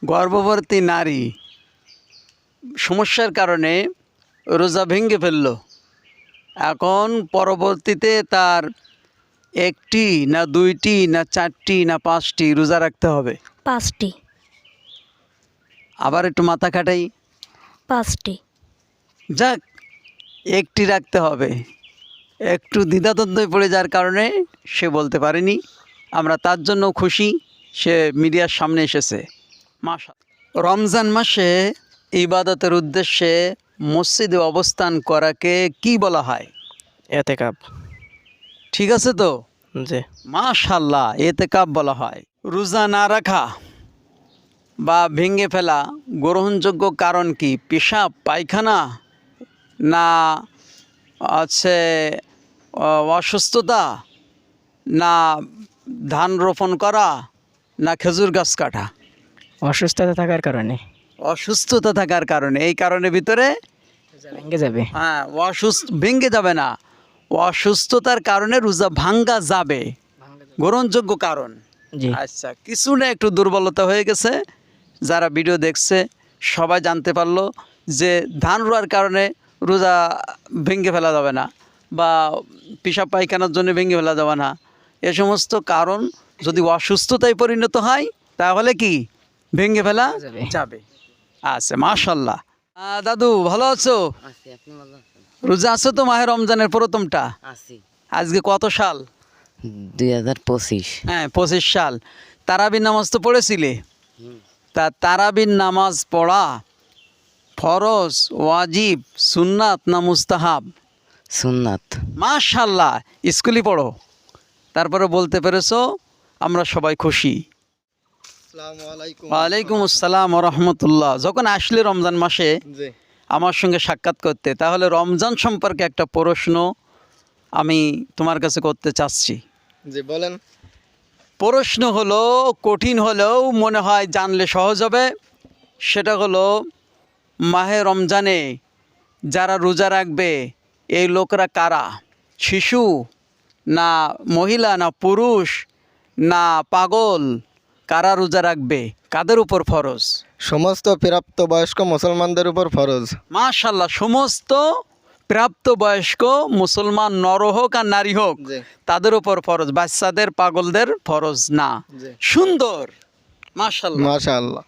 গর্ভবতী নারী সমস্যার কারণে রোজা ভেঙে ফেলল, এখন পরবর্তীতে তার একটি না দুইটি না চারটি না পাঁচটি রোজা রাখতে হবে? 5টি। আবার একটু মাথা খাটাই। 5টি। যাক, একটি রাখতে হবে। একটু দ্বিধাদ্বন্দ্বে পড়ে যাওয়ার কারণে সে বলতে পারেনি। আমরা তার জন্য খুশি, সে মিডিয়ার সামনে এসেছে। রমজান মাসে ইবাদতের উদ্দেশ্যে মসজিদে অবস্থান করাকে কি বলা হয়? এতেকাব। ঠিক আছে তো? জি। মাশাআল্লাহ, এতেকাব বলা হয়। রোজা না রাখা বা ভেঙে ফেলা গ্রহণযোগ্য কারণ কি? পেশাব পায়খানা, না আছে অসুস্থতা, না ধান রোপণ করা, না খেজুর গাছ কাটা? অসুস্থতা থাকার কারণে। অসুস্থতা থাকার কারণে। এই কারণের ভিতরে ভেঙে যাবে। হ্যাঁ, ভেঙে যাবে না, অসুস্থতার কারণে রোজা ভাঙ্গা যাবে, গ্রহণযোগ্য কারণ। জি। আচ্ছা, কিছু না একটু দুর্বলতা হয়ে গেছে, যারা ভিডিও দেখছে সবাই জানতে পারলো যে ধান রোয়ার কারণে রোজা ভেঙে ফেলা যাবে না, বা পেশাব পায়খানার জন্য ভেঙে ফেলা যাবে না। এ সমস্ত কারণ যদি অসুস্থতায় পরিণত হয় তাহলে কি ভেঙে ফেলা যাবে। আচ্ছা, মাশাআল্লাহ। দাদু ভালো আছো? রোজা আছো তো মাহে রমজানের প্রথমটা? আজকে কত সাল? 2025। হ্যাঁ, 25 সাল। তারাবির নামাজ তো পড়েছিলে? তা তারাবির নামাজ পড়া ফরজ, ওয়াজিব, সুন্নাত না মুস্তাহাব? সুন্নাত। মাশাআল্লাহ, স্কুলে পড়ো, তারপরে বলতে পেরেছো, আমরা সবাই খুশি। ওয়ালাইকুম আসসালাম ওয়া রাহমাতুল্লাহ। যখন আসলে রমজান মাসে আমার সঙ্গে সাক্ষাৎ করতে, তাহলে রমজান সম্পর্কে একটা প্রশ্ন আমি তোমার কাছে করতে চাচ্ছি। জি বলেন। প্রশ্ন হলো, কঠিন হলেও মনে হয় জানলে সহজ হবে। সেটা হলো, মাহে রমজানে যারা রোজা রাখবে এই লোকরা কারা? শিশু না মহিলা না পুরুষ না পাগল? কারা রোজা রাখবে? কাদের উপর ফরজ? সমস্ত প্রাপ্তবয়স্ক মুসলমানদের উপর ফরজ। মাশাআল্লাহ, সমস্ত প্রাপ্তবয়স্ক মুসলমান, নর হোক আর নারী হোক, জি। তাদের উপর ফরজ, বাচ্চাদের পাগলদের ফরজ না। জি। সুন্দর, মাশাআল্লাহ। মাশাআল্লাহ।